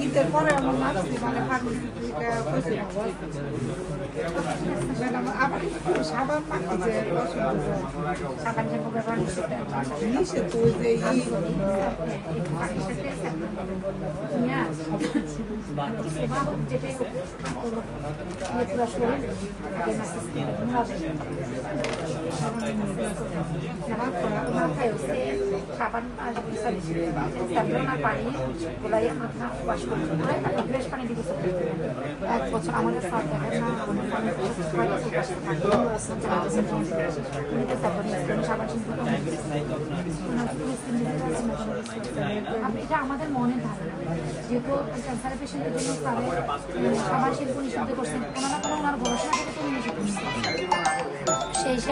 ঈদের পরে আমার আবার সাবান মাখি যে তো যে সাবান পানি গোলাই মাথা ওয়াশ করে ফ্রেশ পানি দিতে 1 বছর আমাদের সাথ দেখেন না এটা আমাদের মনের ধারণা যেহেতু ক্যান্সারের পেশেন্টের জন্য সাবান শিল্প নিষিদ্ধ করছেন কোনো না কোনো ওনার গবেষণা